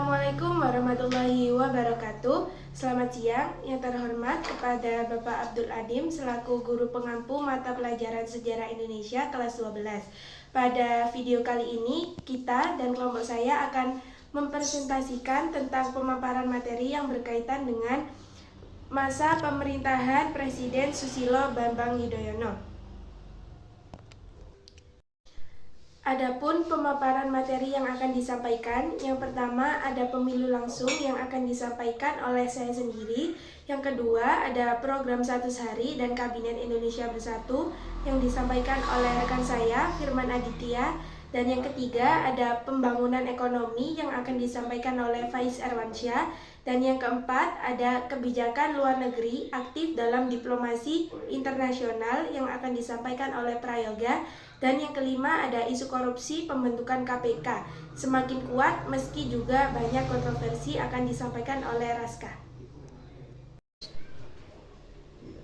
Assalamualaikum warahmatullahi wabarakatuh. Selamat siang, yang terhormat kepada Bapak Abdul Adim selaku Guru Pengampu Mata Pelajaran Sejarah Indonesia kelas 12. Pada video kali ini, kita dan kelompok saya akan mempresentasikan tentang pemaparan materi yang berkaitan dengan masa pemerintahan Presiden Susilo Bambang Yudhoyono. Adapun pemaparan materi yang akan disampaikan, yang pertama ada pemilu langsung yang akan disampaikan oleh saya sendiri. Yang kedua ada program 100 hari dan Kabinet Indonesia Bersatu yang disampaikan oleh rekan saya Firman Aditya. Dan yang ketiga ada pembangunan ekonomi yang akan disampaikan oleh Faiz Erwansyah. Dan yang keempat ada kebijakan luar negeri aktif dalam diplomasi internasional yang akan disampaikan oleh Prayoga. Dan yang kelima ada isu korupsi pembentukan KPK semakin kuat meski juga banyak kontroversi akan disampaikan oleh Raska.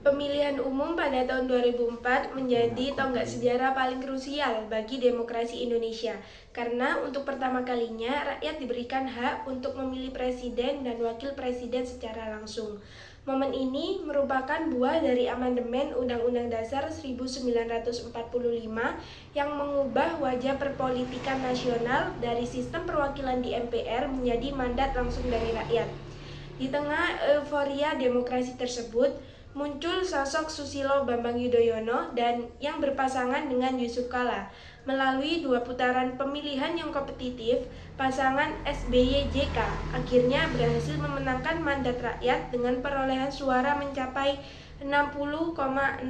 Pemilihan umum pada tahun 2004 menjadi tonggak sejarah paling krusial bagi demokrasi Indonesia karena untuk pertama kalinya rakyat diberikan hak untuk memilih presiden dan wakil presiden secara langsung. Momen ini merupakan buah dari amandemen Undang-Undang Dasar 1945 yang mengubah wajah perpolitikan nasional dari sistem perwakilan di MPR menjadi mandat langsung dari rakyat. Di tengah euforia demokrasi tersebut, muncul sosok Susilo Bambang Yudhoyono dan yang berpasangan dengan Yusuf Kala. Melalui dua putaran pemilihan yang kompetitif, pasangan SBY-JK akhirnya berhasil memenangkan mandat rakyat dengan perolehan suara mencapai 60,62%,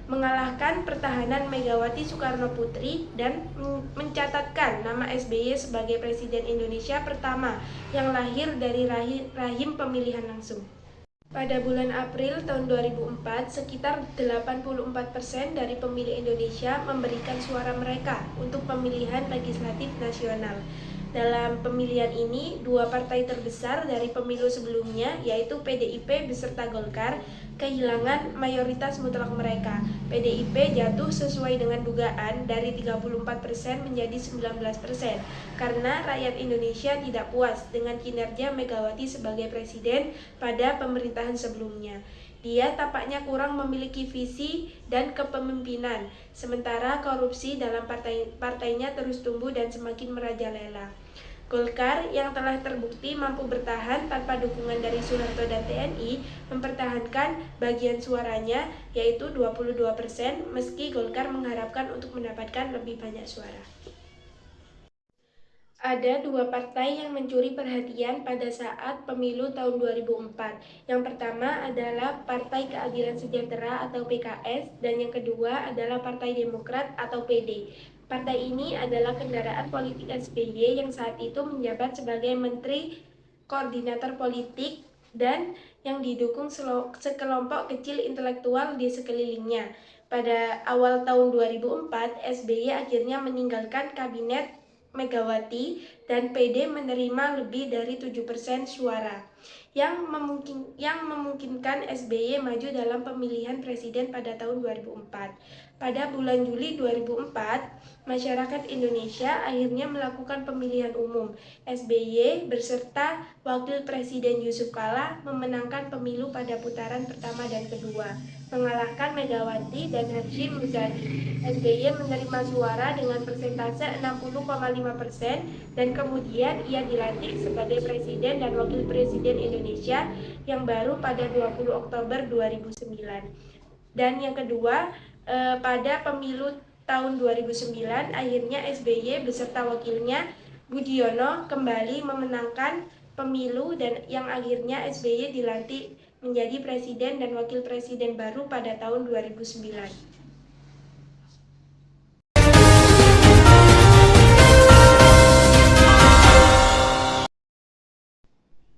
mengalahkan pertahanan Megawati Soekarno Putri dan mencatatkan nama SBY sebagai Presiden Indonesia pertama yang lahir dari rahim pemilihan langsung. Pada bulan April tahun 2004, sekitar 84% dari pemilih Indonesia memberikan suara mereka untuk pemilihan legislatif nasional. Dalam pemilihan ini, dua partai terbesar dari pemilu sebelumnya, yaitu PDIP beserta Golkar, kehilangan mayoritas mutlak mereka. PDIP jatuh sesuai dengan dugaan dari 34% menjadi 19% karena rakyat Indonesia tidak puas dengan kinerja Megawati sebagai presiden pada pemerintahan sebelumnya. Dia tampaknya kurang memiliki visi dan kepemimpinan, sementara korupsi dalam partainya terus tumbuh dan semakin merajalela. Golkar yang telah terbukti mampu bertahan tanpa dukungan dari Soeharto dan TNI mempertahankan bagian suaranya yaitu 22% meski Golkar mengharapkan untuk mendapatkan lebih banyak suara. Ada dua partai yang mencuri perhatian pada saat pemilu tahun 2004. Yang pertama adalah Partai Keadilan Sejahtera atau PKS dan yang kedua adalah Partai Demokrat atau PD. Partai ini adalah kendaraan politik SBY yang saat itu menjabat sebagai Menteri Koordinator Politik dan yang didukung sekelompok kecil intelektual di sekelilingnya. Pada awal tahun 2004, SBY akhirnya meninggalkan kabinet Megawati dan PD menerima lebih dari 7% suara yang memungkinkan SBY maju dalam pemilihan presiden pada tahun 2004. Pada bulan Juli 2004, masyarakat Indonesia akhirnya melakukan pemilihan umum. SBY beserta Wakil Presiden Yusuf Kala memenangkan pemilu pada putaran pertama dan kedua, mengalahkan Megawati dan Hasyim Muzadi. SBY menerima suara dengan persentase 60,5% dan kemudian ia dilantik sebagai Presiden dan Wakil Presiden Indonesia yang baru pada 20 Oktober 2009. Dan yang kedua, pada pemilu tahun 2009, akhirnya SBY beserta wakilnya Budiono kembali memenangkan pemilu dan yang akhirnya SBY dilantik menjadi presiden dan wakil presiden baru pada tahun 2009.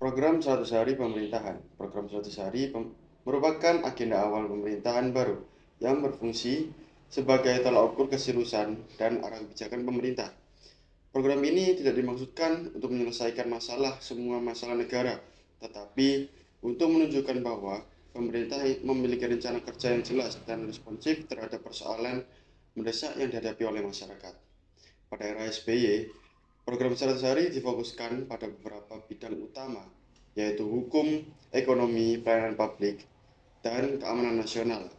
Program 100 hari pemerintahan. Program 100 hari merupakan agenda awal pemerintahan baru yang berfungsi sebagai tolak ukur keseriusan dan arah kebijakan pemerintah. Program ini tidak dimaksudkan untuk menyelesaikan semua masalah negara, tetapi untuk menunjukkan bahwa pemerintah memiliki rencana kerja yang jelas dan responsif terhadap persoalan mendesak yang dihadapi oleh masyarakat. Pada era SBY, Program 100 hari difokuskan pada beberapa bidang utama, yaitu hukum, ekonomi, pelayanan publik, dan keamanan nasional.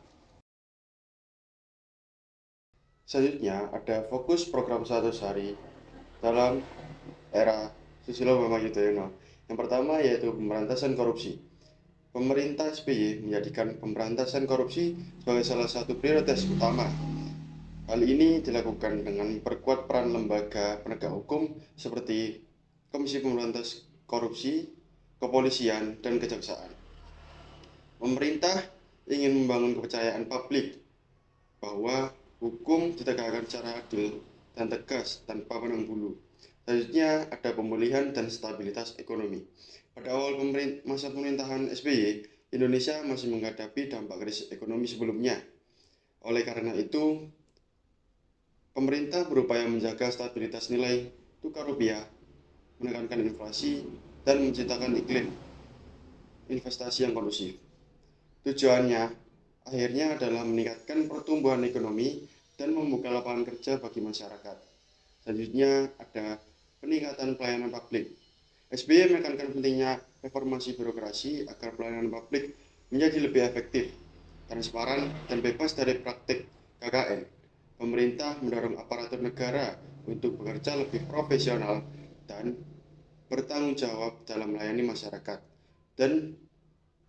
Selanjutnya, ada fokus program 100 hari dalam era Susilo Bambang Yudhoyono. Yang pertama yaitu pemberantasan korupsi. Pemerintah SBY menjadikan pemberantasan korupsi sebagai salah satu prioritas utama. Hal ini dilakukan dengan memperkuat peran lembaga penegak hukum seperti Komisi Pemberantas Korupsi, Kepolisian, dan Kejaksaan. Pemerintah ingin membangun kepercayaan publik bahwa hukum ditegakkan secara adil dan tegas tanpa pandang bulu. Selanjutnya ada pemulihan dan stabilitas ekonomi. Pada awal masa pemerintahan SBY, Indonesia masih menghadapi dampak krisis ekonomi sebelumnya. Oleh karena itu, pemerintah berupaya menjaga stabilitas nilai tukar rupiah, menekankan inflasi, dan menciptakan iklim investasi yang kondusif. Tujuannya akhirnya adalah meningkatkan pertumbuhan ekonomi dan membuka lapangan kerja bagi masyarakat. Selanjutnya ada peningkatan pelayanan publik. SBY menekankan pentingnya reformasi birokrasi agar pelayanan publik menjadi lebih efektif, transparan, dan bebas dari praktik KKN. Pemerintah mendorong aparatur negara untuk bekerja lebih profesional dan bertanggung jawab dalam melayani masyarakat. Dan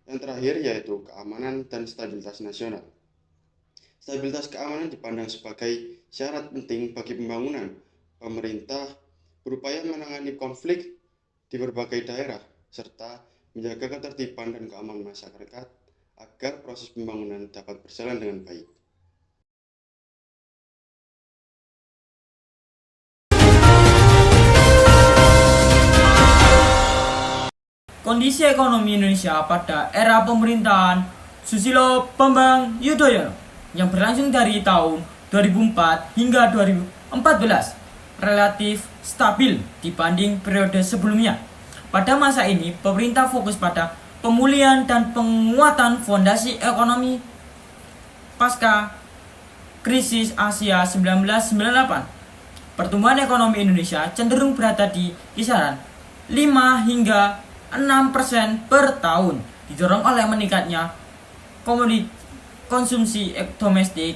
yang terakhir yaitu keamanan dan stabilitas nasional. Stabilitas keamanan dipandang sebagai syarat penting bagi pembangunan. Pemerintah berupaya menangani konflik di berbagai daerah serta menjaga ketertiban dan keamanan masyarakat agar proses pembangunan dapat berjalan dengan baik. Kondisi ekonomi Indonesia pada era pemerintahan Susilo Bambang Yudhoyono yang berlangsung dari tahun 2004 hingga 2014 relatif stabil dibanding periode sebelumnya. Pada masa ini, pemerintah fokus pada pemulihan dan penguatan fondasi ekonomi pasca krisis Asia 1998. Pertumbuhan ekonomi Indonesia cenderung berada di kisaran 5 hingga 6% per tahun, didorong oleh meningkatnya konsumsi domestik,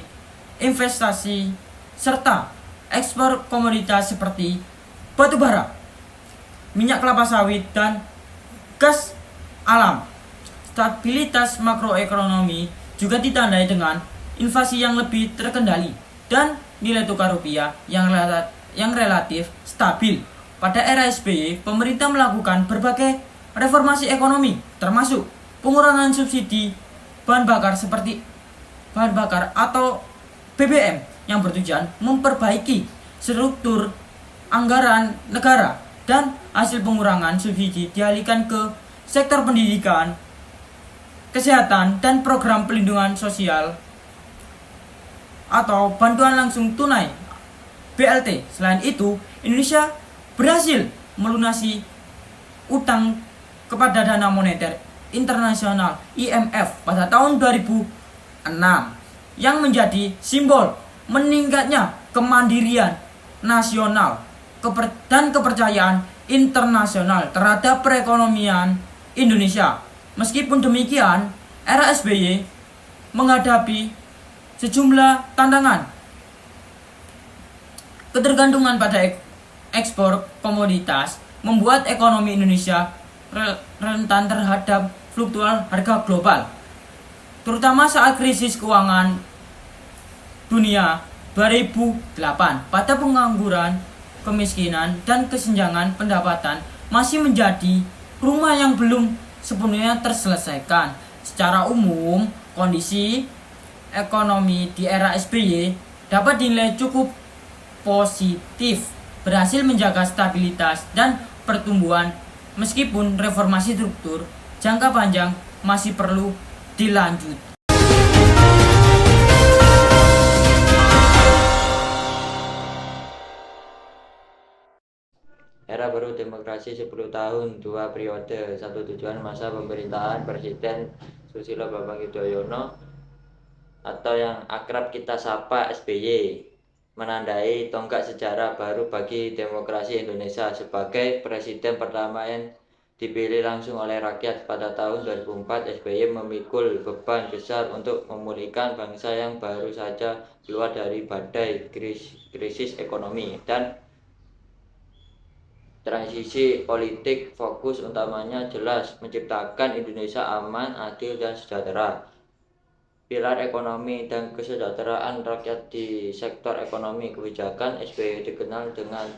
investasi, serta ekspor komoditas seperti batu bara, minyak kelapa sawit, dan gas alam. Stabilitas makroekonomi juga ditandai dengan inflasi yang lebih terkendali dan nilai tukar rupiah yang relatif stabil. Pada era SBY, pemerintah melakukan berbagai reformasi ekonomi, termasuk pengurangan subsidi bahan bakar seperti bahan bakar atau BBM yang bertujuan memperbaiki struktur anggaran negara, dan hasil pengurangan subsidi dialihkan ke sektor pendidikan, kesehatan, dan program pelindungan sosial atau bantuan langsung tunai BLT. Selain itu, Indonesia berhasil melunasi utang kepada Dana Moneter Internasional (IMF) pada tahun 2006 yang menjadi simbol meningkatnya kemandirian nasional dan kepercayaan internasional terhadap perekonomian Indonesia. Meskipun demikian, era SBY menghadapi sejumlah tantangan. Ketergantungan pada ekspor komoditas membuat ekonomi Indonesia rentan terhadap fluktual harga global, terutama saat krisis keuangan dunia 2008. Pada pengangguran, kemiskinan, dan kesenjangan pendapatan masih menjadi rumah yang belum sepenuhnya terselesaikan. Secara umum, kondisi ekonomi di era SBY dapat dinilai cukup positif, berhasil menjaga stabilitas dan pertumbuhan. Meskipun reformasi struktur jangka panjang masih perlu dilanjut. Era baru demokrasi 10 tahun, 2 periode, satu tujuan masa pemerintahan Presiden Susilo Bambang Yudhoyono atau yang akrab kita sapa SBY, menandai tonggak sejarah baru bagi demokrasi Indonesia sebagai presiden pertama yang dipilih langsung oleh rakyat pada tahun 2004. SBY memikul beban besar untuk memulihkan bangsa yang baru saja keluar dari badai krisis ekonomi dan transisi politik. Fokus utamanya jelas menciptakan Indonesia aman, adil, dan sejahtera. Pilar ekonomi dan kesejahteraan rakyat. Di sektor ekonomi kebijakan, SBY dikenal dengan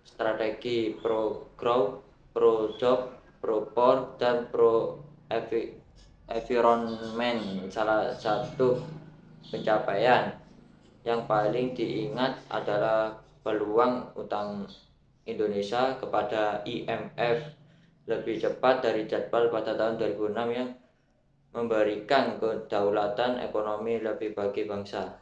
strategi pro-growth, pro-job, pro-poor, dan pro-environment. Salah satu pencapaian yang paling diingat adalah peluang utang Indonesia kepada IMF lebih cepat dari jadwal pada tahun 2006 yang memberikan kedaulatan ekonomi lebih bagi bangsa.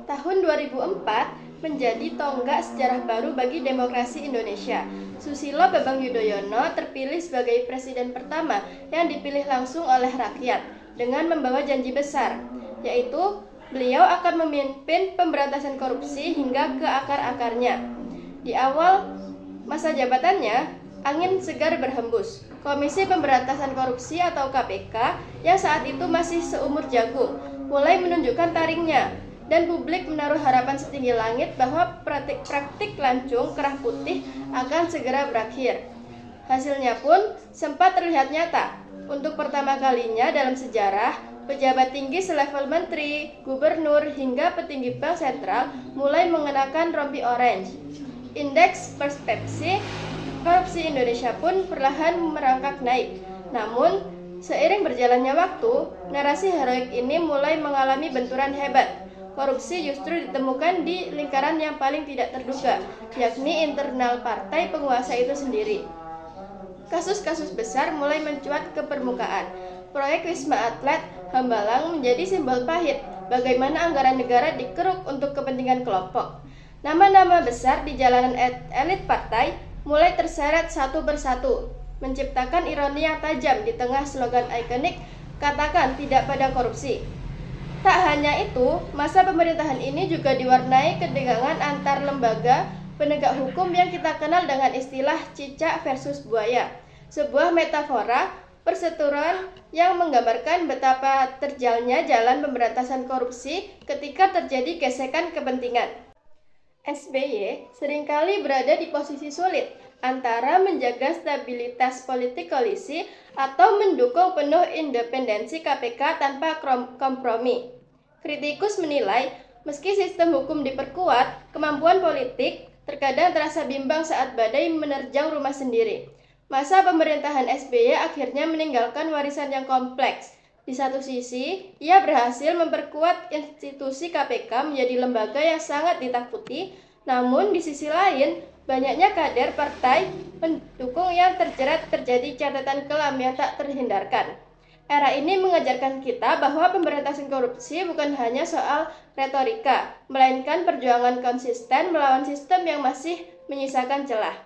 Tahun 2004 menjadi tonggak sejarah baru bagi demokrasi Indonesia. Susilo Bambang Yudhoyono terpilih sebagai presiden pertama yang dipilih langsung oleh rakyat dengan membawa janji besar, yaitu beliau akan memimpin pemberantasan korupsi hingga ke akar-akarnya. Di awal masa jabatannya, angin segar berhembus. Komisi Pemberantasan Korupsi atau KPK yang saat itu masih seumur jagung mulai menunjukkan taringnya, dan publik menaruh harapan setinggi langit bahwa praktik lancung kerah putih akan segera berakhir. Hasilnya pun sempat terlihat nyata. Untuk pertama kalinya dalam sejarah, pejabat tinggi selevel menteri, gubernur, hingga petinggi bank sentral mulai mengenakan rompi orange. Indeks persepsi korupsi Indonesia pun perlahan merangkak naik. Namun, seiring berjalannya waktu, narasi heroik ini mulai mengalami benturan hebat. Korupsi justru ditemukan di lingkaran yang paling tidak terduga, yakni internal partai penguasa itu sendiri. Kasus-kasus besar mulai mencuat ke permukaan. Proyek Wisma Atlet Hambalang menjadi simbol pahit bagaimana anggaran negara dikeruk untuk kepentingan kelompok. Nama-nama besar di jalanan elit partai mulai terseret satu persatu, menciptakan ironi yang tajam di tengah slogan ikonik "Katakan tidak pada korupsi". Tak hanya itu, masa pemerintahan ini juga diwarnai ketegangan antar lembaga penegak hukum yang kita kenal dengan istilah cicak versus buaya, sebuah metafora perseteruan yang menggambarkan betapa terjalnya jalan pemberantasan korupsi ketika terjadi gesekan kepentingan. SBY seringkali berada di posisi sulit antara menjaga stabilitas politik koalisi atau mendukung penuh independensi KPK tanpa kompromi. Kritikus menilai, meski sistem hukum diperkuat, kemampuan politik terkadang terasa bimbang saat badai menerjang rumah sendiri. Masa pemerintahan SBY akhirnya meninggalkan warisan yang kompleks. Di satu sisi, ia berhasil memperkuat institusi KPK menjadi lembaga yang sangat ditakuti, namun di sisi lain, banyaknya kader partai pendukung yang terjerat terjadi catatan kelam yang tak terhindarkan. Era ini mengajarkan kita bahwa pemberantasan korupsi bukan hanya soal retorika, melainkan perjuangan konsisten melawan sistem yang masih menyisakan celah.